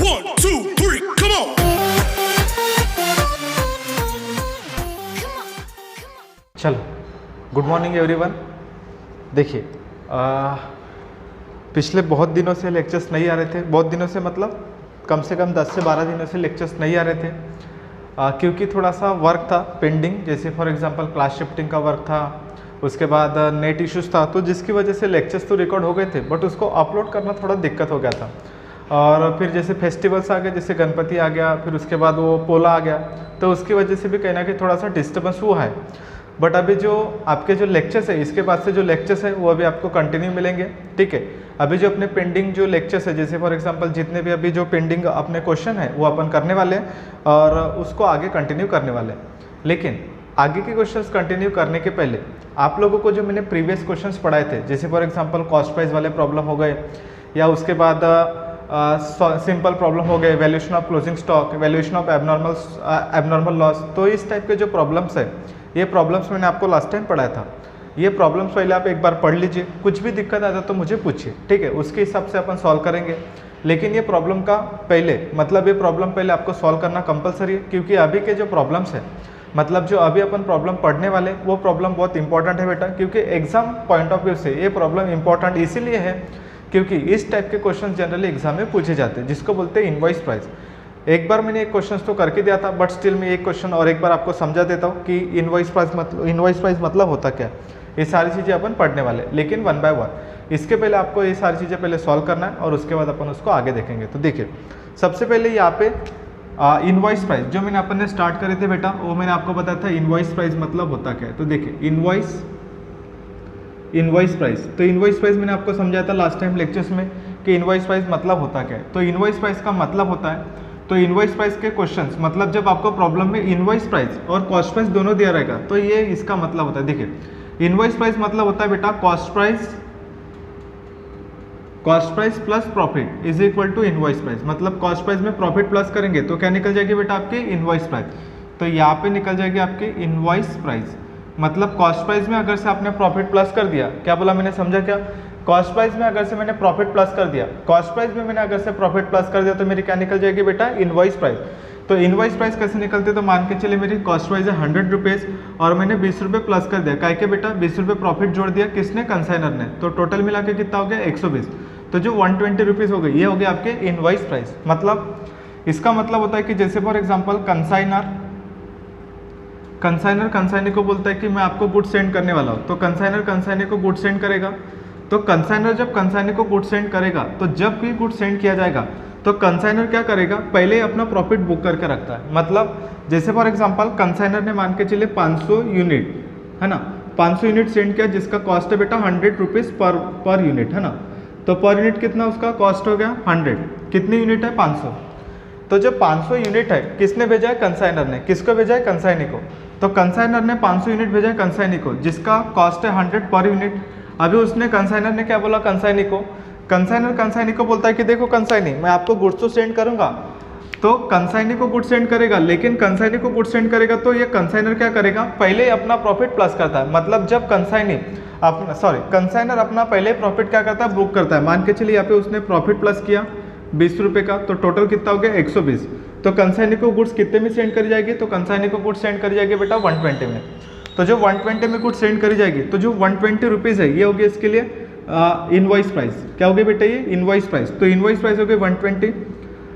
1, 2, 3, come on! चलो, good morning everyone. देखिए, पिछले बहुत दिनों से लेक्चर्स नहीं आ रहे थे। बहुत दिनों से मतलब कम से कम 10 से 12 दिनों से लेक्चर्स नहीं आ रहे थे, क्योंकि थोड़ा सा वर्क था पेंडिंग। जैसे फॉर एग्जांपल क्लास शिफ्टिंग का वर्क था, उसके बाद नेट इश्यूज़ था, तो जिसकी वजह से लेक्चर्स तो रिकॉर्ड हो गए थे, बट उसको अपलोड करना थोड़ा दिक्कत हो गया था। और फिर जैसे फेस्टिवल्स आ गए, जैसे गणपति आ गया, फिर उसके बाद वो पोला आ गया, तो उसकी वजह से भी कहीं ना कहीं थोड़ा सा डिस्टर्बेंस हुआ है। बट अभी जो आपके जो लेक्चर्स है, इसके बाद से जो लेक्चर्स है वो अभी आपको कंटिन्यू मिलेंगे, ठीक है। अभी जो अपने पेंडिंग जो लेक्चर्स है, जैसे फॉर एग्जांपल जितने भी अभी जो पेंडिंग अपने क्वेश्चन है वो अपन करने वाले हैं और उसको आगे कंटिन्यू करने वाले हैं। लेकिन आगे के क्वेश्चंस कंटिन्यू करने के पहले आप लोगों को जो मैंने प्रीवियस क्वेश्चंस पढ़ाए थे, जैसे फॉर एग्जांपल कॉस्ट प्राइस वाले प्रॉब्लम हो गए, या उसके बाद सिंपल प्रॉब्लम हो गए, valuation of closing stock, valuation of abnormal loss, तो इस टाइप के जो प्रॉब्लम्स है, ये प्रॉब्लम्स मैंने आपको लास्ट टाइम पढ़ाया था। ये प्रॉब्लम्स पहले आप एक बार पढ़ लीजिए, कुछ भी दिक्कत आता तो मुझे पूछिए, ठीक है, उसके हिसाब से अपन सॉल्व करेंगे। लेकिन ये प्रॉब्लम का पहले मतलब ये प्रॉब्लम पहले आपको सॉल्व करना कंपलसरी है, क्योंकि अभी के जो प्रॉब्लम्स है, मतलब जो अभी अपन प्रॉब्लम पढ़ने वाले वो प्रॉब्लम बहुत इंपॉर्टेंट है बेटा, क्योंकि एग्जाम पॉइंट ऑफ व्यू से ये प्रॉब्लम इंपॉर्टेंट इसीलिए है क्योंकि इस टाइप के क्वेश्चन जनरली एग्जाम में पूछे जाते हैं, जिसको बोलते हैं इनवॉइस प्राइस। एक बार मैंने एक क्वेश्चन तो करके दिया था, बट स्टिल मैं एक क्वेश्चन और एक बार आपको समझा देता हूँ कि इनवॉइस प्राइस मतलब होता क्या। ये सारी चीज़ें अपन पढ़ने वाले, लेकिन वन बाय वन। इसके पहले आपको ये सारी चीज़ें पहले सॉल्व करना है और उसके बाद अपन उसको आगे देखेंगे। तो देखिए, सबसे पहले यहाँ पे इनवॉइस प्राइस जो मैंने अपन ने स्टार्ट करे थे बेटा, वो मैंने आपको बताया था इनवॉइस प्राइस मतलब होता क्या है। तो देखिए, इनवॉइस प्राइस, तो इनवॉइस प्राइस मैंने आपको समझाया था लास्ट टाइम लेक्चर्स में कि इनवॉइस प्राइस मतलब होता क्या है। तो इनवॉइस प्राइस का मतलब होता है, तो इनवॉइस प्राइस के क्वेश्चंस मतलब जब आपको प्रॉब्लम में इनवॉइस प्राइस और कॉस्ट प्राइस दोनों दिया रहेगा, तो ये इसका मतलब होता है। देखिए, इनवॉइस प्राइस मतलब होता है बेटा cost price plus profit is equal to invoice price. मतलब कॉस्ट प्राइस में प्रॉफिट प्लस करेंगे तो क्या निकल जाएगी बेटा आपकी इनवॉइस प्राइस। तो यहाँ पे निकल जाएगी आपकी इनवॉइस प्राइस। मतलब कॉस्ट प्राइस में अगर से आपने प्रॉफिट प्लस कर दिया, क्या बोला मैंने, समझा क्या? कॉस्ट प्राइस में अगर से मैंने प्रॉफिट प्लस कर दिया, कॉस्ट प्राइस में मैंने अगर से प्रॉफिट प्लस कर दिया, तो मेरी क्या निकल जाएगी बेटा इनवॉइस प्राइस। तो इनवॉइस प्राइस कैसे निकलते, तो मान के चलिए मेरी कॉस्ट प्राइस है 100 रुपीज़ और मैंने 20 रुपये प्लस कर दिया, काय के बेटा 20 रुपये प्रॉफिट जोड़ दिया, किसने, कंसाइनर ने। तो टोटल मिला के कितना हो गया 120। तो जो 120 रुपीज़ हो गई, ये हो गया आपके इनवॉइस प्राइस। मतलब इसका मतलब होता है कि जैसे फॉर एग्जाम्पल कंसाइनर को बोलता है कि मैं आपको गुड सेंड करने वाला हूँ, तो कंसाइनर को गुड सेंड करेगा। तो कंसाइनर जब कंसाइनर को गुड सेंड करेगा, तो जब भी गुड सेंड किया जाएगा तो कंसाइनर क्या करेगा, पहले अपना प्रॉफिट बुक करके रखता है। मतलब जैसे फॉर एग्जांपल कंसाइनर ने मान के चलिए 500 यूनिट है ना, 500 यूनिट सेंड किया, जिसका कॉस्ट है बेटा 100 रुपीज़ पर यूनिट है ना। तो पर यूनिट कितना उसका कॉस्ट हो गया 100, कितनी यूनिट है 500। तो जो 500 यूनिट है किसने भेजा है, कंसाइनर ने। किसको भेजा है, कंसाइनी को। तो कंसाइनर ने 500 यूनिट भेजा है कंसाइनी को, जिसका कॉस्ट है 100 पर यूनिट। अभी उसने कंसाइनर ने क्या बोला कंसाइनी को, कंसाइनी को बोलता है कि देखो कंसाइनी, मैं आपको गुड्स तो सेंड करूंगा। तो कंसाइनी को गुड सेंड करेगा, लेकिन कंसाइनी को गुड सेंड करेगा तो ये कंसाइनर क्या करेगा, पहले अपना प्रॉफिट प्लस करता है। मतलब जब कंसाइनर अपना पहले प्रॉफिट क्या करता है, बुक करता है। मान के चलिए यहाँ पे उसने प्रॉफिट प्लस किया 20 रुपये का, तो टोटल कितना हो गया 120। तो कंसाइनी को गुड्स कितने में सेंड करी जाएगी, तो कंसाइनी को गुड्स सेंड करी जाएगी बेटा 120 में। तो जो 120 में गुड्स सेंड करी जाएगी, तो जो 120 रुपीज़ है, ये होगी इसके लिए इनवॉइस प्राइस। क्या होगी बेटा, ये इनवॉइस प्राइस। तो इनवॉइस प्राइस हो गई 120।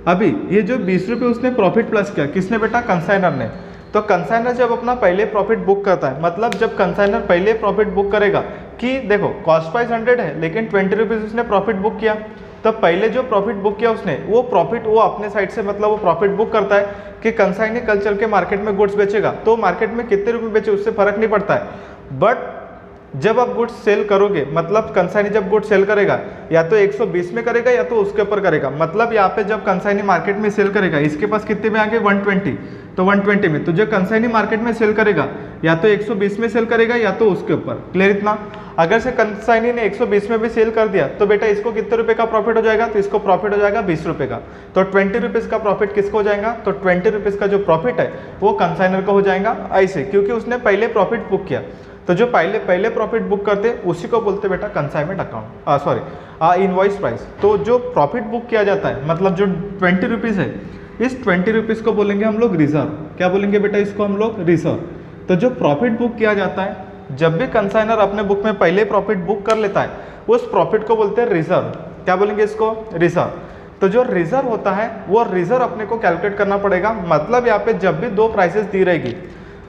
अभी ये जो 20 रुपये उसने प्रॉफिट प्लस किया, किसने बेटा, कंसाइनर ने। तो कंसाइनर जब अपना पहले प्रॉफिट बुक करता है, मतलब जब कंसाइनर पहले प्रॉफिट बुक करेगा कि देखो कॉस्ट प्राइस 100 है, लेकिन 20 रुपीज़ उसने प्रॉफिट बुक किया, तो पहले जो प्रॉफिट बुक किया उसने, वो प्रॉफिट वो अपने साइड से मतलब वो प्रॉफिट बुक करता है कि कंसाइनी कल चल के मार्केट में गुड्स बेचेगा, तो मार्केट में कितने रुपए बेचे उससे फर्क नहीं पड़ता है। बट जब आप गुड्स सेल करोगे, मतलब कंसाइनी जब गुड्स सेल करेगा, या तो 120 में करेगा या तो उसके ऊपर करेगा। मतलब यहाँ पे जब कंसाइनी मार्केट में सेल करेगा, इसके पास कितने में आ गए 120, तो 120 में। तो जो कंसाइनी मार्केट में सेल करेगा, या तो 120 में सेल करेगा या तो उसके ऊपर। क्लियर इतना? अगर से कंसाइनी ने 120 में भी सेल कर दिया, तो बेटा इसको कितने रुपए का प्रॉफिट हो जाएगा, तो इसको प्रॉफिट हो जाएगा 20 रुपये का। तो 20 रुपीज़ का प्रॉफिट किसको हो जाएगा, तो 20 रुपीज़ का जो प्रॉफिट है वो कंसाइनर को हो जाएगा, ऐसे, क्योंकि उसने पहले प्रॉफिट बुक किया। तो जो पहले पहले प्रॉफिट बुक करते हैं उसी को बोलते बेटा consignment account, sorry invoice price. तो जो प्रॉफिट बुक किया जाता है मतलब जो 20 रुपीज़ है, इस 20 रुपीज़ को बोलेंगे हम लोग रिजर्व। क्या बोलेंगे बेटा इसको हम लोग? रिजर्व। तो जो प्रॉफिट बुक किया जाता है, जब भी कंसाइनर अपने बुक में पहले प्रॉफिट बुक कर लेता है उस प्रॉफिट को बोलते हैं रिजर्व। क्या बोलेंगे इसको? रिजर्व। तो जो रिजर्व होता है वो रिजर्व अपने को कैलकुलेट करना पड़ेगा। मतलब यहाँ पे जब भी दो प्राइसेस दी रहेगी,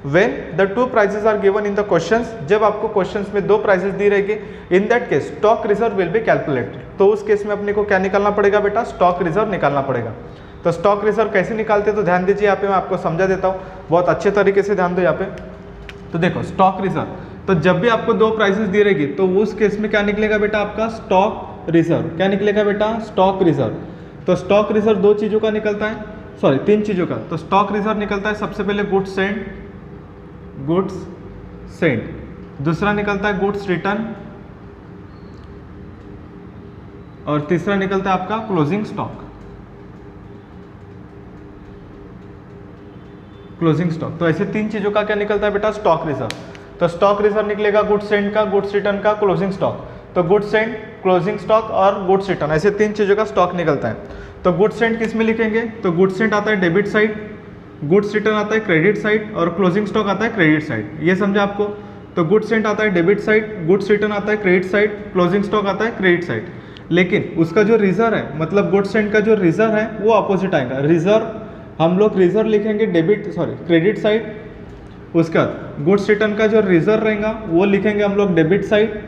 when the two prices are given in the questions, जब आपको क्वेश्चंस में दो प्राइसेस दी रहेगी, in that case stock reserve will be calculated. तो उस केस में अपने को क्या निकालना पड़ेगा बेटा? स्टॉक रिजर्व निकालना पड़ेगा। तो स्टॉक रिजर्व कैसे निकालते हैं तो ध्यान दीजिए, यहाँ पे मैं आपको समझा देता हूँ, बहुत अच्छे तरीके से ध्यान दो यहाँ पे। तो देखो स्टॉक रिजर्व, तो जब भी आपको दो प्राइसेस दी रहेगी तो उस केस में क्या निकलेगा बेटा? आपका स्टॉक रिजर्व। क्या निकलेगा बेटा? Stock reserve. तो स्टॉक रिजर्व दो चीज़ों का निकलता है, सॉरी तीन चीज़ों का। तो स्टॉक रिजर्व निकलता है सबसे पहले गुड्स सेंड, दूसरा निकलता है गुड्स रिटर्न, और तीसरा निकलता है आपका क्लोजिंग स्टॉक। तो ऐसे तीन चीजों का क्या निकलता है बेटा? Stock reserve. तो स्टॉक रिजर्व निकलेगा गुड्स सेंड का, गुड्स रिटर्न का, क्लोजिंग स्टॉक। तो गुड्स सेंड, क्लोजिंग स्टॉक और गुड्स रिटर्न, ऐसे तीन चीजों का स्टॉक निकलता है। तो गुड्स सेंड किस में लिखेंगे? तो गुड्स सेंड आता है डेबिट साइड, गुड्स रिटर्न आता है क्रेडिट साइड, और क्लोजिंग स्टॉक आता है क्रेडिट साइड। ये समझा आपको? तो गुड्स सेंड आता है डेबिट साइड, गुड्स रिटर्न आता है क्रेडिट साइड, क्लोजिंग स्टॉक आता है क्रेडिट साइड। लेकिन उसका जो रिजर्व है, मतलब गुड्स सेंड का जो रिजर्व है वो अपोजिट आएगा। रिजर्व हम लोग रिजर्व लिखेंगे क्रेडिट साइड, उसका गुड्स रिटर्न का जो रिजर्व रहेगा वो लिखेंगे हम लोग डेबिट साइड,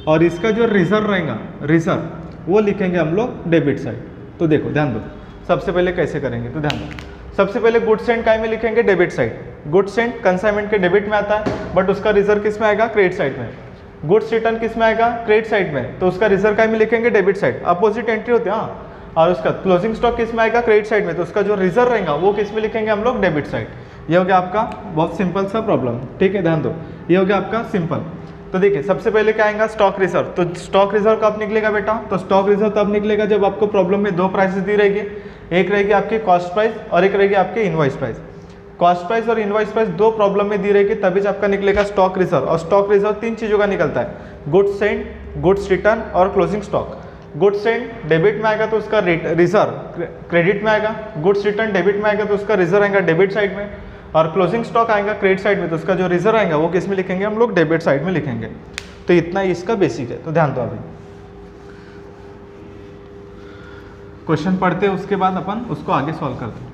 और इसका जो रिजर्व रहेगा वो लिखेंगे हम लोग डेबिट साइड। तो देखो ध्यान दो, सबसे पहले कैसे करेंगे तो ध्यान दो। सबसे पहले गुड्स सेंड काय में लिखेंगे? Debit side. Goods send consignment के डेबिट में आता है, बट उसका रिजर्व किस में आएगा? क्रेडिट साइड में। गुड्स रिटर्न किस में आएगा? क्रेडिट साइड में, तो उसका रिजर्व काय में लिखेंगे? Debit side. अपोजिट एंट्री होते हैं हाँ। और उसका क्लोजिंग स्टॉक किस में आएगा? क्रेडिट साइड में, तो उसका जो रिजर्व रहेगा वो किस में लिखेंगे हम लोग? Debit side. ये हो गया आपका बहुत सिंपल सा प्रॉब्लम, ठीक है ध्यान दो। ये हो गया आपका सिंपल। तो देखिए सबसे पहले क्या आएगा? Stock reserve. तो स्टॉक रिजर्व कब निकलेगा बेटा? तो स्टॉक रिजर्व तब निकलेगा जब आपको प्रॉब्लम में दो प्राइसेस दी रहेगी, एक रहेगी आपकी कॉस्ट प्राइस और एक रहेगी आपकी इनवॉइस प्राइस। कॉस्ट प्राइस और इनवॉइस प्राइस दो प्रॉब्लम में दी रहेगी, तभी आपका निकलेगा स्टॉक रिजर्व। और स्टॉक रिजर्व तीन चीज़ों का निकलता है, गुड्स सेंड, गुड्स रिटर्न और closing stock. Goods send debit में आएगा तो उसका रिजर्व क्रेडिट में आएगा, गुड्स रिटर्न डेबिट में आएगा तो उसका रिजर्व आएगा डेबिट साइड में, और क्लोजिंग स्टॉक आएगा क्रेडिट साइड में, तो उसका जो रिजर्व आएगा वो किस में लिखेंगे हम लोग? डेबिट साइड में लिखेंगे। तो इतना इसका बेसिक है, तो ध्यान दो। अभी क्वेश्चन पढ़ते हैं, उसके बाद अपन उसको आगे सॉल्व करते हैं।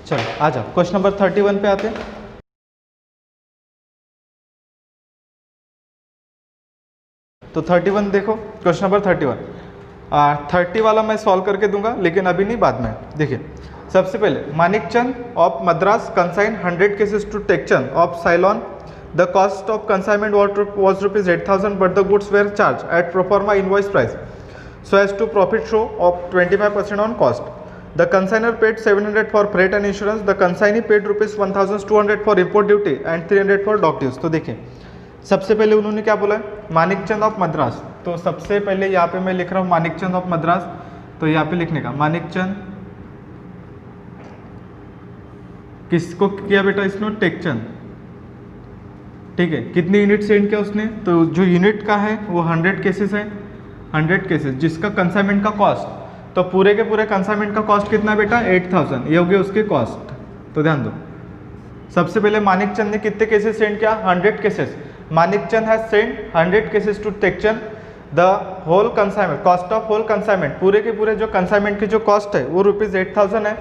चलो आ जाओ, क्वेश्चन नंबर 31 पे आते हैं। तो 31 देखो, क्वेश्चन नंबर 31 30 वाला मैं सॉल्व करके दूंगा, लेकिन अभी नहीं, बाद में। देखिए सबसे पहले Manikchand of Madras consign 100 cases to Tekchand of Ceylon. The cost of consignment was rupees 8,000 but the goods were charged at pro forma invoice price so as to profit show of 25% on cost. The consignor paid 700 for freight and insurance. The consignee paid rupees 1,200 for import duty and 300 for dock dues. तो देखिए सबसे पहले उन्होंने क्या बोला है? Manikchand of Madras. तो सबसे पहले यहाँ पे मैं लिख रहा हूँ मानिकचंद ऑफ मद्रास, तो यहाँ पे लिखने का मानिकचंद किसको किया बेटा? इसने टेकचंद, ठीक है। कितनी यूनिट सेंड किया उसने? तो जो यूनिट का है वो 100 केसेस है, 100 केसेस, जिसका कंसाइनमेंट का कॉस्ट, तो पूरे के पूरे कंसाइनमेंट का कॉस्ट कितना बेटा? 8,000, ये हो गया उसके कॉस्ट। तो ध्यान दो, सबसे पहले मानिकचंद ने कितने केसेस सेंड किया? 100 cases. Manikchand has send 100 cases to Tekchand. The whole consignment, cost of whole consignment, पूरे के पूरे जो कंसाइनमेंट की जो कॉस्ट है वो रुपीज़ 8,000 है।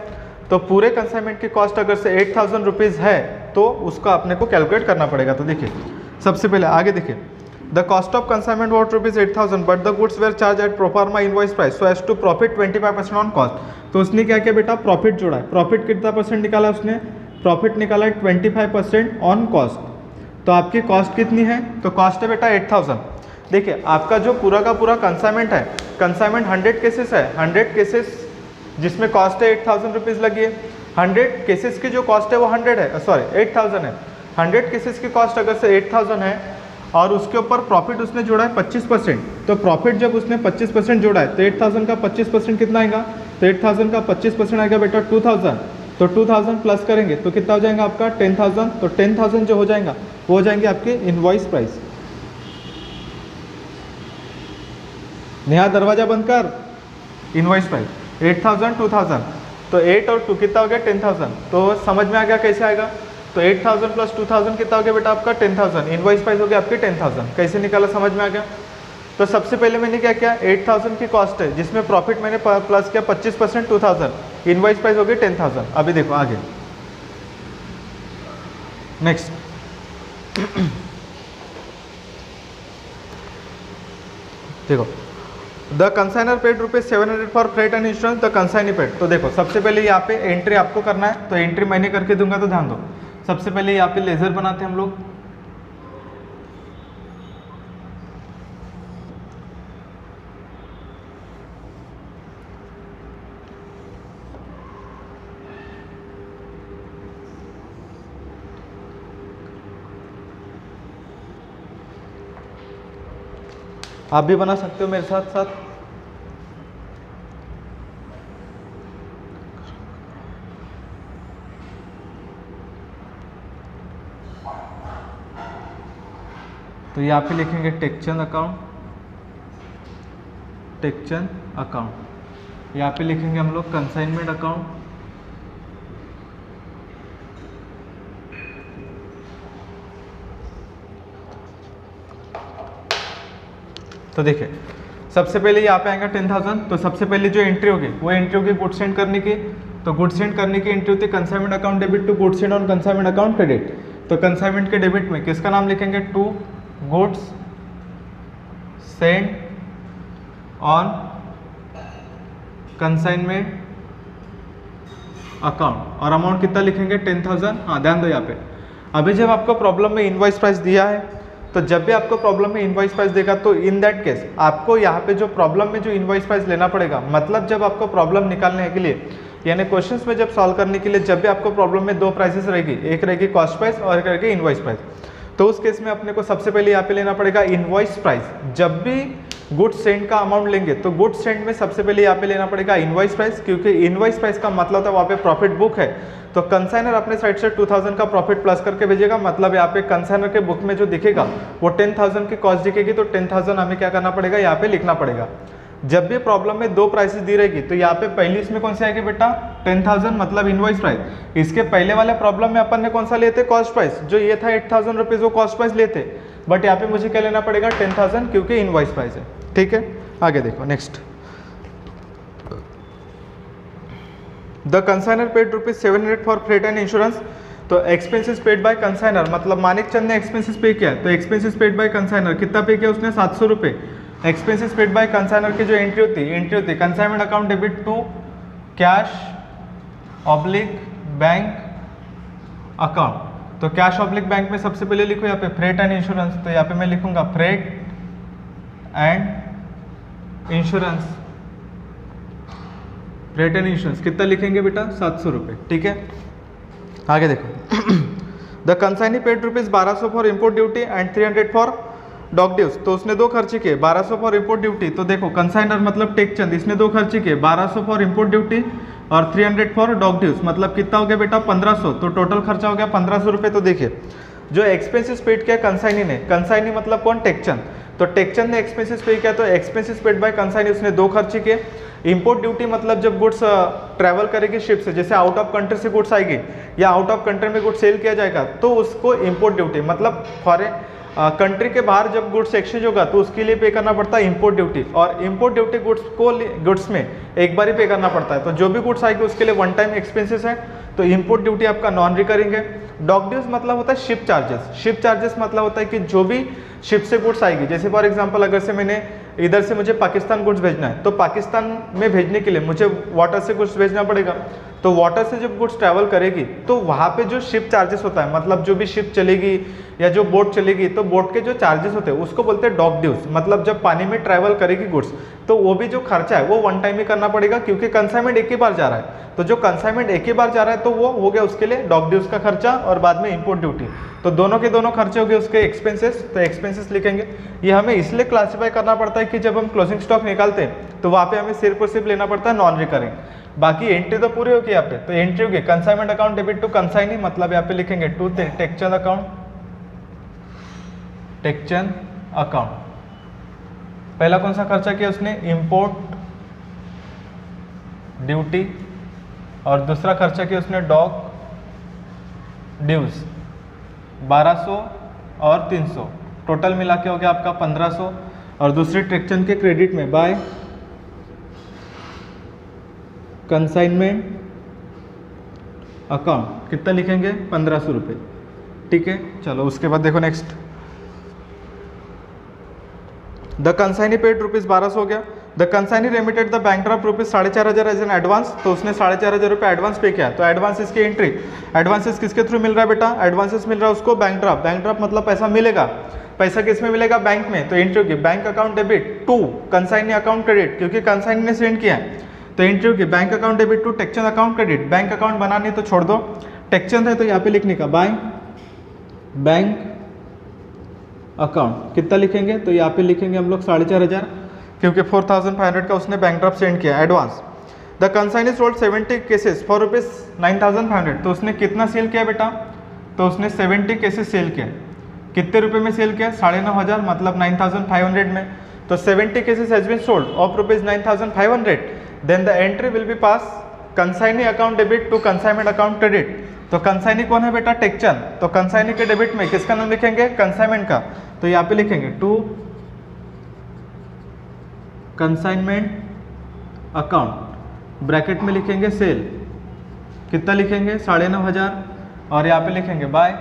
तो पूरे कंसाइनमेंट की कॉस्ट अगर से 8,000 रुपीज़ है तो उसका अपने को कैलकुलेट करना पड़ेगा। तो देखिए सबसे पहले आगे देखिए, the cost of consignment was rupees 8,000 but the goods were charge at pro forma invoice price so as to profit 25% on cost. तो उसने क्या किया बेटा? प्रॉफिट जोड़ा है। प्रॉफिट कितना परसेंट निकाला उसने? प्रॉफिट निकाला है 25% ऑन कॉस्ट। तो आपकी कॉस्ट कितनी है? तो कॉस्ट है बेटा 8,000। देखिए आपका जो पूरा का पूरा कंसाइनमेंट है, कंसाइनमेंट 100 केसेस है, 100 केसेस जिसमें कॉस्ट है 8,000 रुपीज़ लगी है। 100 केसेस की जो कॉस्ट है वो 100 है, सॉरी 8,000 है। 100 केसेस की कॉस्ट अगर से 8000 है और उसके ऊपर प्रॉफिट उसने जोड़ा है 25%, तो प्रॉफिट जब उसने 25% जोड़ा है तो 8000 का 25% कितना आएगा, तो 8000 का 25% आएगा बेटा 2000, तो 2000 प्लस करेंगे तो कितना हो जाएगा आपका 10000, तो 10000 जो हो जाएगा वो हो जाएंगे आपके इनवॉइस प्राइस। नेहा दरवाजा बंद कर। इनवॉइस प्राइस 8000 2000, तो 8 और 2 कितना हो गया 10000, तो समझ में आ गया कैसे आएगा, तो 8000 प्लस 2000 कितना हो गया बेटा आपका 10000, इनवॉइस प्राइस हो गया आपकी 10000। कैसे निकाला समझ में आ गया। तो सबसे पहले मैंने क्या किया, 8000 की कॉस्ट है जिसमें प्रॉफिट मैंने प्लस किया 25% 2000, इनवॉइस प्राइस हो गई 10000। अभी देखो आगे नेक्स्ट देखो, the consignor paid ₹700 for freight and insurance, the consignee paid. तो देखो सबसे पहले यहाँ पे एंट्री आपको करना है, तो एंट्री मैंने करके दूंगा, तो ध्यान दो। सबसे पहले यहाँ पे लेजर बनाते हैं हम लोग, आप भी बना सकते हो मेरे साथ साथ। तो यहाँ पे लिखेंगे टेक्चन अकाउंट, टेक्चन अकाउंट। यहाँ पे लिखेंगे हम लोग कंसाइनमेंट अकाउंट, तो देखिए सबसे पहले यहाँ पे आएगा 10000, तो सबसे पहले जो एंट्री होगी वो एंट्री होगी गुड सेंड करने की, तो गुड सेंड करने की एंट्री होती है consignment account debit to good send on consignment account credit. तो कंसाइनमेंट के डेबिट में किसका नाम लिखेंगे, to goods send on consignment account, और अमाउंट कितना लिखेंगे 10000। हाँ ध्यान दो यहाँ पे, अभी जब आपको प्रॉब्लम में इनवॉइस प्राइस दिया है, तो जब भी आपको प्रॉब्लम में इनवॉइस प्राइस देगा तो इन दैट केस आपको यहाँ पे जो प्रॉब्लम में जो इनवॉइस प्राइस लेना पड़ेगा, मतलब जब आपको प्रॉब्लम निकालने के लिए यानी क्वेश्चंस में जब सॉल्व करने के लिए जब भी आपको प्रॉब्लम में दो प्राइसेस रहेगी, एक रहेगी कॉस्ट प्राइस और एक रहेगी इनवॉइस प्राइस, तो उस केस में अपने को सबसे पहले यहाँ पे लेना पड़ेगा इनवॉइस प्राइस। जब भी गुड सेंड का अमाउंट लेंगे तो गुड सेंड में सबसे पहले यहाँ पे लेना पड़ेगा इनवॉइस प्राइस, क्योंकि इनवॉइस प्राइस का मतलब था वहाँ पे प्रॉफिट बुक है, तो कंसाइनर अपने साइड से 2000 का प्रॉफिट प्लस करके भेजेगा, मतलब यहाँ पे कंसाइनर के बुक में जो दिखेगा वो 10000 की कॉस्ट दिखेगी, तो 10000 हमें क्या करना पड़ेगा यहाँ पे लिखना पड़ेगा। जब भी प्रॉब्लम में दो प्राइसेस दी रहेगी तो यहाँ पे पहली इसमें कौन सी आएगी बेटा 10000 मतलब इनवॉइस प्राइस। इसके पहले वाले प्रॉब्लम में अपन ने कौन सा लेते कॉस्ट प्राइस, जो ये था 8000 रुपीज वो कॉस्ट प्राइस लेते, बट यहाँ पे मुझे क्या लेना पड़ेगा 10000 क्योंकि इनवॉइस प्राइस है। ठीक है आगे देखो next, the consignor paid ₹700 for freight and insurance, तो एक्सपेंसेस पेड बाय कंसाइनर, मतलब मानिक चंद ने एक्सपेंसेस पे किया, तो एक्सपेंसेस पेड बाय कंसाइनर कितना पे किया उसने 700 रुपये। एक्सपेंसेस पेड बाय कंसाइनर की जो एंट्री होती है consignment account debit to cash oblique bank account, तो कैश ऑब्लिक बैंक में सबसे पहले लिखो यहाँ पे फ्रेट एंड इंश्योरेंस, तो यहाँ पे मैं लिखूंगा freight and insurance, freight and insurance कितना लिखेंगे बेटा 700 रुपये। ठीक है आगे देखो, the consignee paid ₹1200 for import duty and 300 for dock dues, तो उसने दो खर्चे किए 1200 फॉर इम्पोर्ट ड्यूटी, तो देखो कंसाइनर मतलब टेकचंद इसने दो खर्चे किए 1200 फॉर इम्पोर्ट ड्यूटी और 300 फॉर डॉक ड्यूज, मतलब कितना हो गया बेटा 1500, तो टोटल खर्चा हो गया 1500 रुपये। तो देखिए जो एक्सपेंसेस पेड किया कंसाइनी ने, कंसाइनी मतलब कौन टेकचंद, तो टेकचंद ने एक्सपेंसेस पे किया, तो एक्सपेंसेस पेड बाय कंसाइनी उसने दो खर्चे किए। इंपोर्ट ड्यूटी मतलब जब गुड्स ट्रैवल करेगी शिप से, जैसे आउट ऑफ कंट्री से गुड्स आएगी या आउट ऑफ कंट्री में गुड्स सेल किया जाएगा तो उसको इंपोर्ट ड्यूटी, मतलब फॉरेन कंट्री के बाहर जब गुड्स एक्सचेंज होगा तो उसके लिए पे करना पड़ता है इंपोर्ट ड्यूटी, और इंपोर्ट ड्यूटी गुड्स में एक बार ही पे करना पड़ता है, तो जो भी गुड्स आएगी उसके लिए वन टाइम एक्सपेंसेस है, तो इंपोर्ट ड्यूटी आपका नॉन रिकरिंग है। डॉक ड्यूज मतलब होता है शिप चार्जेस, शिप चार्जेस मतलब होता है कि जो भी शिप से गुड्स आएगी, जैसे फॉर एग्जांपल अगर से मैंने इधर से मुझे पाकिस्तान गुड्स भेजना है, तो पाकिस्तान में भेजने के लिए मुझे वाटर से गुड्स भेजना पड़ेगा, तो वाटर से जब गुड्स ट्रैवल करेगी तो वहाँ पे जो शिप चार्जेस होता है, मतलब जो भी शिप चलेगी या जो बोट चलेगी तो बोट के जो चार्जेस होते हैं उसको बोलते हैं डॉक ड्यूज, मतलब जब पानी में ट्रैवल करेगी गुड्स तो वो भी जो खर्चा है वो वन टाइम ही करना पड़ेगा, क्योंकि कंसाइनमेंट एक ही बार जा रहा है। तो जो कंसाइनमेंट एक ही बार जा रहा है तो वो हो गया उसके लिए डॉक ड्यूज का खर्चा और बाद में इंपोर्ट ड्यूटी, तो दोनों के दोनों खर्चे हो गए उसके एक्सपेंसेस, तो एक्सपेंसेस लिखेंगे। ये हमें इसलिए क्लासीफाई करना पड़ता है कि जब हम क्लोजिंग स्टॉक निकालते हैं तो वहाँ पे हमें सिर्फ और सिर्फ लेना पड़ता है नॉन रिकरिंग, बाकी एंट्री तो पूरी होगी यहाँ पे। तो एंट्री होगी consignment account debit to consignee, मतलब यहाँ पे लिखेंगे टू टेक्चर अकाउंट, टेक्चर अकाउंट। पहला कौन सा खर्चा किया उसने, इंपोर्ट ड्यूटी, और दूसरा खर्चा किया उसने डॉक ड्यूज 1200 और 300, टोटल मिला के हो गया आपका 1500। और दूसरी टेक्चर के क्रेडिट में बाय कंसाइनमेंट अकाउंट कितना लिखेंगे, 1500 रुपये, ठीक है। चलो उसके बाद देखो next, the consignee paid rupees 1200 हो गया। The consignee remitted the bank draft rupees 4500 as an advance, तो उसने 4500 रुपये एडवांस पे किया। तो एडवांसेस की एंट्री, एडवांसेस किसके थ्रू मिल रहा है बेटा, एडवांसेस मिल रहा है उसको बैंक ड्राफ्ट, बैंक ड्राफ्ट मतलब पैसा मिलेगा, पैसा किस में मिलेगा, बैंक में। तो एंट्री होगी bank account debit to consignee account credit, क्योंकि कंसाइनी ने सेंड किया है। तो एंट्री होगी बैंक अकाउंट डेबिट टू टेक्चर अकाउंट क्रेडिट, बैंक अकाउंट बनानी तो छोड़ दो, टेक्चर है तो यहाँ पे लिखने का बाय बैंक अकाउंट कितना लिखेंगे, तो यहाँ पे लिखेंगे हम लोग 4500, क्योंकि 4500 का उसने बैंक ड्राफ्ट सेंड किया advance. The consignee sold 70 cases for rupees 9500, तो उसने कितना सेल किया बेटा, तो उसने 70 केसेस सेल किया, कितने रुपए में सेल किया, 9500, मतलब 9500 में। तो 70 cases has been sold of rupees 9500, then the entry will be pass consignee account debit to consignment account credit. तो कंसाइनी कौन है बेटा, टेक्चर, तो कंसाइनी के डेबिट में किसका नाम लिखेंगे, कंसाइनमेंट का, तो यहाँ पे लिखेंगे टू कंसाइनमेंट अकाउंट, ब्रैकेट में लिखेंगे सेल, कितना लिखेंगे 9500, और यहाँ पे लिखेंगे बाय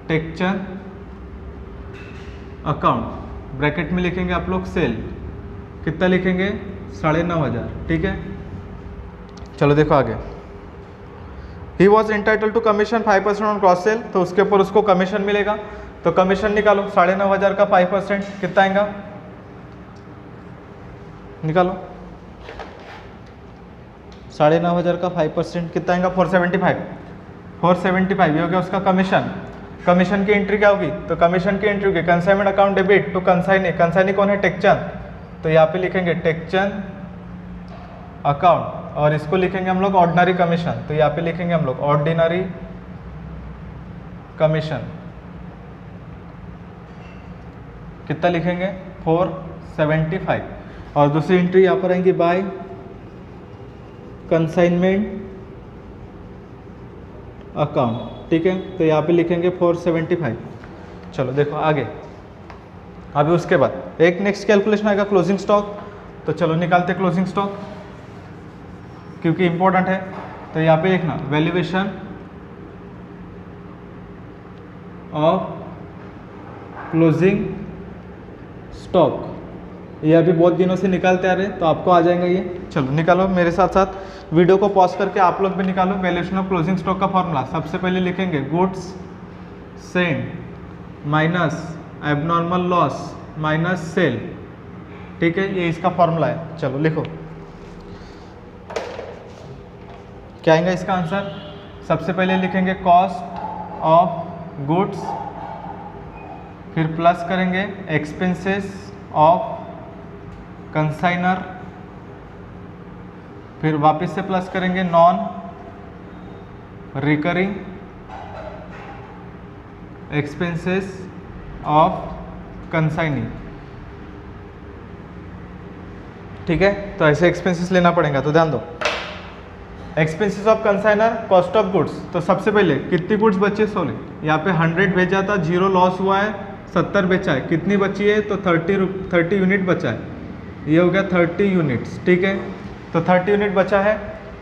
टेक्चर अकाउंट, ब्रैकेट में लिखेंगे आप लोग सेल, कितना लिखेंगे 9500, ठीक है। चलो देखो आगे, he was entitled to commission 5% on cross sale, तो उसके ऊपर उसको कमीशन मिलेगा, तो कमीशन निकालो, 9500 का 5% कितना आएगा, निकालो 9500 का 5% कितना आएगा, 475 ये हो गया उसका कमीशन। कमीशन की एंट्री क्या होगी, तो कमीशन की एंट्री होगी consignment account debit to consignee, consignee कौन है, टेक्चर, तो यहाँ पे लिखेंगे टेक्चर अकाउंट, और इसको लिखेंगे हम लोग ऑर्डिनरी कमीशन, तो यहाँ पे लिखेंगे हम लोग ऑर्डिनरी कमीशन, कितना लिखेंगे 475, और दूसरी एंट्री यहाँ पर आएंगी बाय कंसाइनमेंट अकाउंट, ठीक है, तो यहाँ पे लिखेंगे 475। चलो देखो आगे, अभी उसके बाद एक नेक्स्ट कैलकुलेशन आएगा क्लोजिंग स्टॉक, तो चलो निकालते क्लोजिंग स्टॉक, क्योंकि इंपॉर्टेंट है। तो यहाँ पे देखना वैल्यूएशन ऑफ क्लोजिंग स्टॉक, ये अभी बहुत दिनों से निकालते आ रहे हैं, तो आपको आ जाएगा ये। चलो निकालो मेरे साथ साथ, वीडियो को पॉज करके आप लोग भी निकालो। वैल्यूएशन ऑफ क्लोजिंग स्टॉक का फॉर्मूला सबसे पहले लिखेंगे goods send minus abnormal loss minus cell, ठीक है, ये इसका फॉर्मूला है। चलो लिखो, क्या आएगा इसका आंसर, सबसे पहले लिखेंगे कॉस्ट ऑफ गुड्स, फिर प्लस करेंगे एक्सपेंसेस ऑफ कंसाइनर, फिर वापस से प्लस करेंगे non recurring expenses of consignee, ठीक है। तो ऐसे एक्सपेंसेस लेना पड़ेगा, तो ध्यान दो, expenses of consignor cost of goods, तो सबसे पहले कितनी गुड्स बचे 16, यहाँ पे 100 भेजा था, 0 लॉस हुआ है, 70 बेचा है, कितनी बची है, तो 30 यूनिट बचा है, ये हो गया 30 यूनिट्स, ठीक है। तो 30 यूनिट बचा है,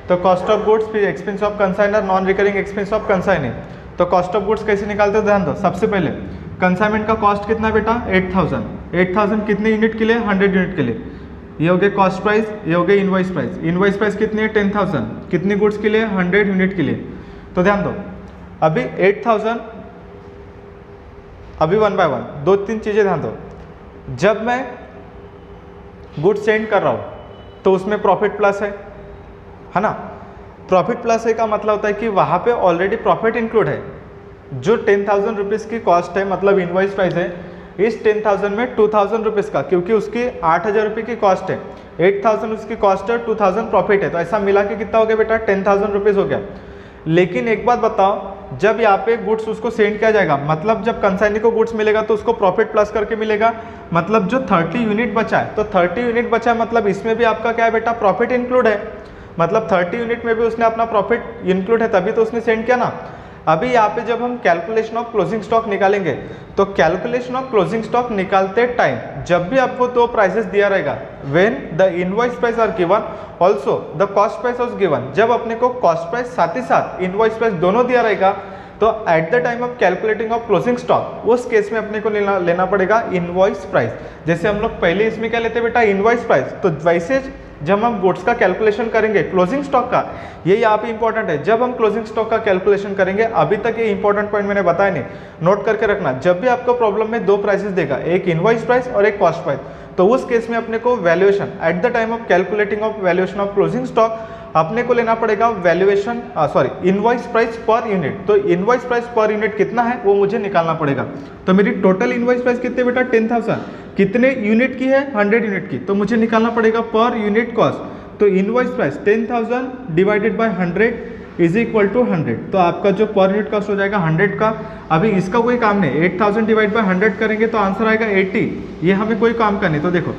तो कॉस्ट ऑफ गुड्स, फिर expense of consignor, non recurring expense of consigning. तो कॉस्ट ऑफ गुड्स कैसे निकालते हो, ध्यान दो, सबसे पहले कंसाइनमेंट का कॉस्ट कितना बेटा 8000 कितने यूनिट के लिए, 100 यूनिट के लिए, ये हो गया कॉस्ट प्राइस, ये हो गया इनवॉइस प्राइस। इनवॉइस प्राइस कितनी है 10000, कितनी गुड्स के लिए 100 यूनिट के लिए। तो ध्यान दो अभी 8000, अभी 1 बाय 1 2-3 चीज़ें ध्यान दो। जब मैं गुड सेंड कर रहा हूँ तो उसमें प्रॉफिट प्लस है ना। प्रॉफिट प्लस है का मतलब होता है कि वहाँ पे ऑलरेडी प्रॉफिट इंक्लूड है। जो 10,000 रुपीज़ की कॉस्ट है, मतलब इनवॉइस प्राइस है, इस 10,000 में 2,000 रुपीज़ का, क्योंकि उसकी 8,000 रुपये की कॉस्ट है, 8,000 उसकी कॉस्ट है, 2,000 प्रॉफिट है, तो ऐसा मिला के कितना हो गया बेटा 10,000 रुपीज़ हो गया। लेकिन एक बात बताओ, जब यहाँ पे गुड्स उसको सेंड किया जाएगा, मतलब जब कंसाइनी को गुड्स मिलेगा तो उसको प्रॉफिट प्लस करके मिलेगा, मतलब जो 30 यूनिट बचा है, तो 30 यूनिट बचा है, मतलब इसमें भी आपका क्या है बेटा प्रॉफिट इंक्लूड है, मतलब 30 यूनिट में भी उसने अपना प्रॉफिट इंक्लूड है, तभी तो उसने सेंड किया ना। अभी यहाँ पे जब हम कैलकुलेशन ऑफ क्लोजिंग स्टॉक निकालेंगे, तो कैलकुलेशन ऑफ क्लोजिंग स्टॉक निकालते टाइम जब भी आपको दो प्राइसेस दिया रहेगा, when the invoice price are given also the cost price was given, जब अपने को कॉस्ट प्राइस साथ ही साथ इनवॉइस प्राइस दोनों दिया रहेगा, तो at the time of calculating of closing stock उस केस में अपने को लेना पड़ेगा इनवॉइस प्राइस। जैसे हम लोग पहले इसमें क्या लेते बेटा इनवॉइस प्राइस, तो वैसे जब हम गुड्स का कैलकुलेशन करेंगे क्लोजिंग स्टॉक का, ये यहाँ पे इंपॉर्टेंट है, जब हम क्लोजिंग स्टॉक का कैलकुलेशन करेंगे, अभी तक ये इंपॉर्टेंट पॉइंट मैंने बताया नहीं, नोट करके रखना, जब भी आपको प्रॉब्लम में दो प्राइसेस देगा, एक इनवॉइस प्राइस और एक कॉस्ट प्राइस, तो उस केस में अपने को valuation at the time of calculating of valuation of closing stock अपने को लेना पड़ेगा valuation invoice price per unit. तो इनवॉइस प्राइस पर यूनिट कितना है वो मुझे निकालना पड़ेगा। तो मेरी टोटल इनवॉइस प्राइस कितने बेटा 10,000, कितने यूनिट की है 100 यूनिट की, तो मुझे निकालना पड़ेगा पर यूनिट कॉस्ट। तो invoice price 10,000 divided by 100 is equal to 100, तो आपका जो पर यूनिट कॉस्ट हो जाएगा 100 का। अभी इसका कोई काम नहीं, 8,000 डिवाइड बाय 100 करेंगे तो आंसर आएगा 80, ये हमें कोई काम का नहीं। तो देखो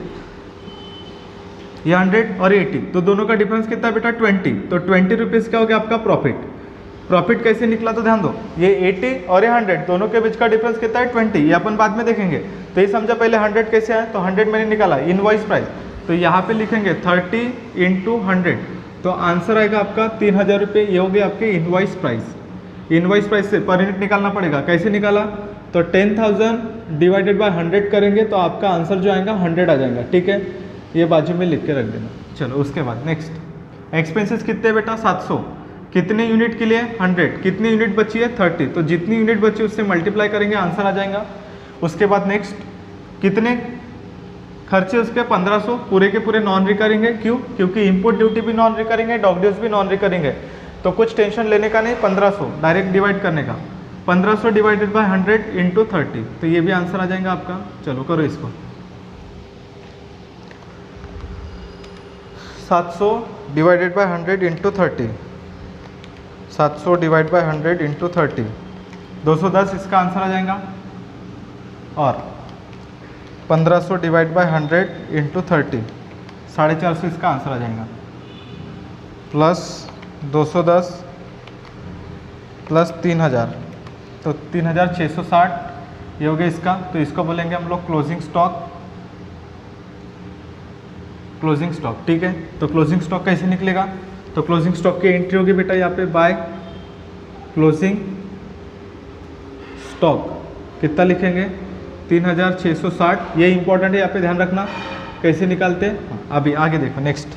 ये 100 और 80, तो दोनों का डिफरेंस कितना है बेटा 20, तो 20 रुपीज़ क्या हो गया आपका प्रॉफिट। प्रॉफिट कैसे निकला तो ध्यान दो, ये 80 और ये 100 दोनों के बीच का डिफरेंस कितना है 20, ये अपन बाद में देखेंगे। तो ये समझा पहले 100 कैसे आया, तो 100 मैंने निकाला इनवॉइस प्राइस, तो यहाँ पे लिखेंगे 30 इंटू 100, तो आंसर आएगा आपका 3,000 रुपये, ये हो गया आपके इनवॉइस प्राइस। इनवॉइस प्राइस से पर यूनिट निकालना पड़ेगा, कैसे निकाला, तो 10,000 डिवाइडेड बाय 100 करेंगे तो आपका आंसर जो आएगा 100 आ जाएगा, ठीक है, ये बाजू में लिख के रख देना। चलो उसके बाद नेक्स्ट एक्सपेंसेस कितने बेटा 700, कितने यूनिट के लिए 100, कितनी यूनिट बची है 30, तो जितनी यूनिट बची उससे मल्टीप्लाई करेंगे आंसर आ जाएगा। उसके बाद नेक्स्ट कितने खर्चे उसके 1500, पूरे के पूरे नॉन रिकरिंग है, क्यों, क्योंकि इंपोर्ट ड्यूटी भी नॉन रिकरिंग है, डॉक ड्यूज भी नॉन रिकरिंग है, तो कुछ टेंशन लेने का नहीं, 1500 डायरेक्ट डिवाइड करने का, 1500 डिवाइडेड बाय 100 इंटू 30, तो ये भी आंसर आ जाएगा आपका। चलो करो इसको, 700 divided by 100 into 30, 700 divide by 100 into 30, 210 इसका आंसर आ जाएगा, और 1500 डिवाइड बाय 100 इंटू 30, 450 इसका आंसर आ जाएगा, प्लस 210 प्लस 3,000, तो 3,660 ये हो गया इसका। तो इसको बोलेंगे हम लोग क्लोजिंग स्टॉक, क्लोजिंग स्टॉक, ठीक है। तो क्लोजिंग स्टॉक कैसे निकलेगा, तो क्लोजिंग स्टॉक की एंट्री होगी बेटा यहाँ पे बाय क्लोजिंग स्टॉक, कितना लिखेंगे 3,660, ये इंपॉर्टेंट है, यहाँ पे ध्यान रखना कैसे निकालते हैं। अभी आगे देखो नेक्स्ट,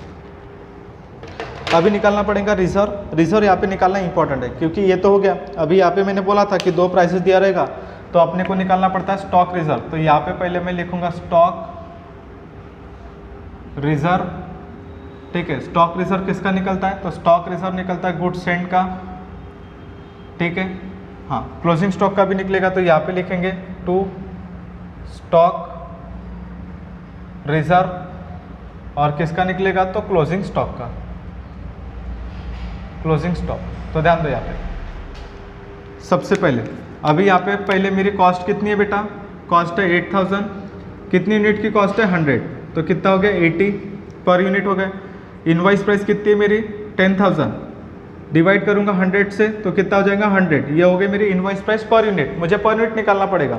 अभी निकालना पड़ेगा रिजर्व। रिजर्व यहाँ पे निकालना इंपॉर्टेंट है, क्योंकि ये तो हो गया, अभी यहाँ पे मैंने बोला था कि दो प्राइसेस दिया रहेगा तो अपने को निकालना पड़ता है स्टॉक रिजर्व। तो यहाँ पे पहले मैं लिखूंगा स्टॉक रिजर्व, ठीक है। स्टॉक रिजर्व किसका निकलता है, तो स्टॉक रिजर्व निकलता है गुड्स सेंड का, ठीक है। हाँ, क्लोजिंग स्टॉक का भी निकलेगा, तो यहाँ पे लिखेंगे टू स्टॉक रिजर्व, और किसका निकलेगा, तो क्लोजिंग स्टॉक का, क्लोजिंग स्टॉक। तो ध्यान दो यहाँ पे सबसे पहले, अभी यहाँ पे पहले मेरी कॉस्ट कितनी है बेटा, कॉस्ट है 8,000, कितनी यूनिट की कॉस्ट है 100, तो कितना हो गया 80 पर यूनिट हो गया। इनवॉइस प्राइस कितनी है मेरी 10,000, डिवाइड करूंगा 100 से तो कितना हो जाएगा 100, ये हो गई मेरी इनवॉइस प्राइस पर यूनिट, मुझे पर यूनिट निकालना पड़ेगा।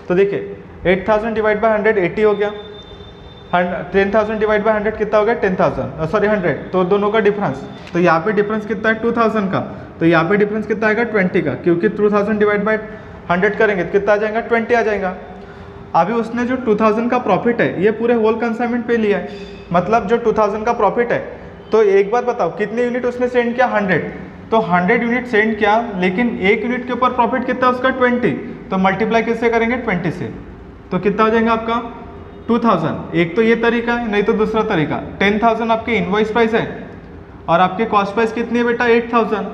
तो देखिए 8,000 डिवाइड बाय 100 80 हो गया, 10,000 डिवाइड बाय 100 कितना हो गया 10,000 सॉरी 100, तो दोनों का डिफरेंस, तो यहाँ पे डिफरेंस कितना है 2,000 का, तो यहाँ पे डिफरेंस कितना आएगा 20 का, क्योंकि 2,000 डिवाइड बाय 100 करेंगे तो कितना आ जाएगा 20 आ जाएगा। अभी उसने जो 2,000 का प्रॉफिट है ये पूरे होल कंसाइनमेंट पे लिया है, मतलब जो 2,000 का प्रॉफिट है, तो एक बात बताओ कितनी यूनिट उसने सेंड किया 100, तो 100 यूनिट सेंड किया, लेकिन 1 यूनिट के ऊपर प्रॉफिट कितना है उसका 20, तो मल्टीप्लाई किससे करेंगे 20 से, तो कितना हो जाएगा आपका 2000। एक तो ये तरीका है, नहीं तो दूसरा तरीका 10,000 आपकी इनवॉइस प्राइस है और आपकी कॉस्ट प्राइस कितनी है बेटा 8000।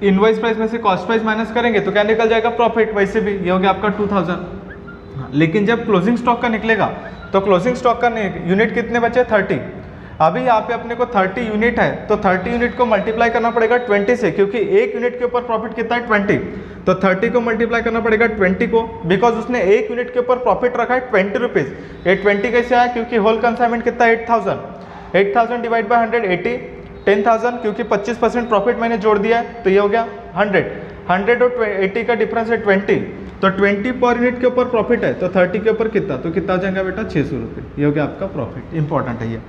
इनवॉइस प्राइस में से कॉस्ट प्राइस माइनस करेंगे तो क्या निकल जाएगा प्रॉफिट, वैसे भी ये हो गया आपका 2000। लेकिन जब क्लोजिंग स्टॉक का निकलेगा तो क्लोजिंग स्टॉक का यूनिट कितने बचे 30। अभी यहाँ पे अपने को 30 यूनिट है तो 30 यूनिट को मल्टीप्लाई करना पड़ेगा 20 से, क्योंकि एक यूनिट के ऊपर प्रॉफिट कितना है 20, तो 30 को मल्टीप्लाई करना पड़ेगा 20 को, बिकॉज उसने एक यूनिट के ऊपर प्रॉफिट रखा है 20 रुपीज़। ये 20 कैसे आया, क्योंकि होल कंसाइनमेंट कितना है 8000 डिवाइड बाय 180 10,000, क्योंकि 25% प्रॉफिट मैंने जोड़ दिया है तो ये हो गया 100 और 80 का डिफरेंस है 20, तो 20 पर यूनिट के ऊपर प्रॉफिट है तो 30 के ऊपर कितना, तो कितना हो जाएगा बेटा 600 रुपये। ये हो गया आपका प्रॉफिट। इंपॉर्टेंट है ये,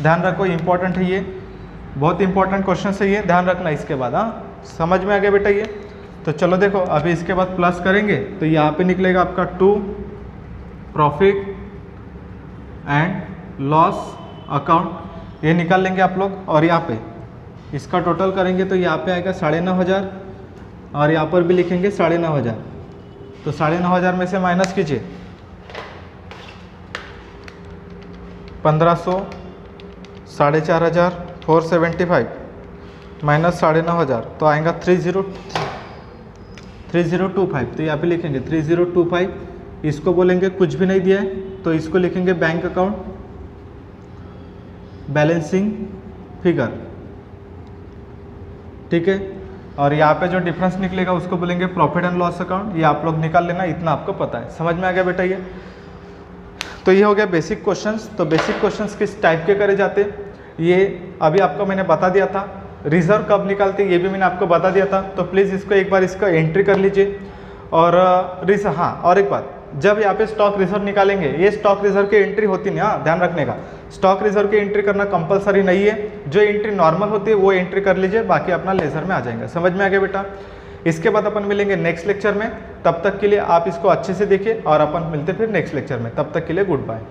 ध्यान रखो, इंपॉर्टेंट है ये, बहुत इंपॉर्टेंट क्वेश्चन है ये, ध्यान रखना इसके बाद। हाँ समझ में आ गया बेटा ये। तो चलो देखो अभी इसके बाद प्लस करेंगे तो यहाँ पे निकलेगा आपका 2 प्रॉफिट एंड लॉस अकाउंट, ये निकाल लेंगे आप लोग, और यहाँ पे इसका टोटल करेंगे तो यहाँ पे आएगा 9,500 और यहाँ पर भी लिखेंगे 9,500, तो 9,500 में से माइनस कीजिए 1500, 4,500, 475 माइनस 9,500 तो आएगा 3025, तो यहाँ पे लिखेंगे 3025, इसको बोलेंगे कुछ भी नहीं दिया है तो इसको लिखेंगे बैंक अकाउंट बैलेंसिंग फिगर, ठीक है। और यहाँ पे जो डिफरेंस निकलेगा उसको बोलेंगे प्रॉफिट एंड लॉस अकाउंट, ये आप लोग निकाल लेना, इतना आपको पता है। समझ में आ गया बेटा ये। तो ये हो गया बेसिक क्वेश्चंस। तो बेसिक क्वेश्चंस किस टाइप के करे जाते ये अभी आपको मैंने बता दिया था। रिजर्व कब निकालते ये भी मैंने आपको बता दिया था, तो प्लीज़ इसको एक बार इसका एंट्री कर लीजिए। और हाँ और एक बात, जब यहाँ पे स्टॉक रिजर्व निकालेंगे, ये स्टॉक रिजर्व की एंट्री होती नहीं, हाँ ध्यान रखने का, स्टॉक रिजर्व की एंट्री करना कंपलसरी नहीं है, जो एंट्री नॉर्मल होती है वो एंट्री कर लीजिए, बाकी अपना लेजर में आ जाएंगे। समझ में आ गया बेटा। इसके बाद अपन मिलेंगे नेक्स्ट लेक्चर में, तब तक के लिए आप इसको अच्छे से देखिए और अपन मिलते फिर नेक्स्ट लेक्चर में, तब तक के लिए गुड बाय।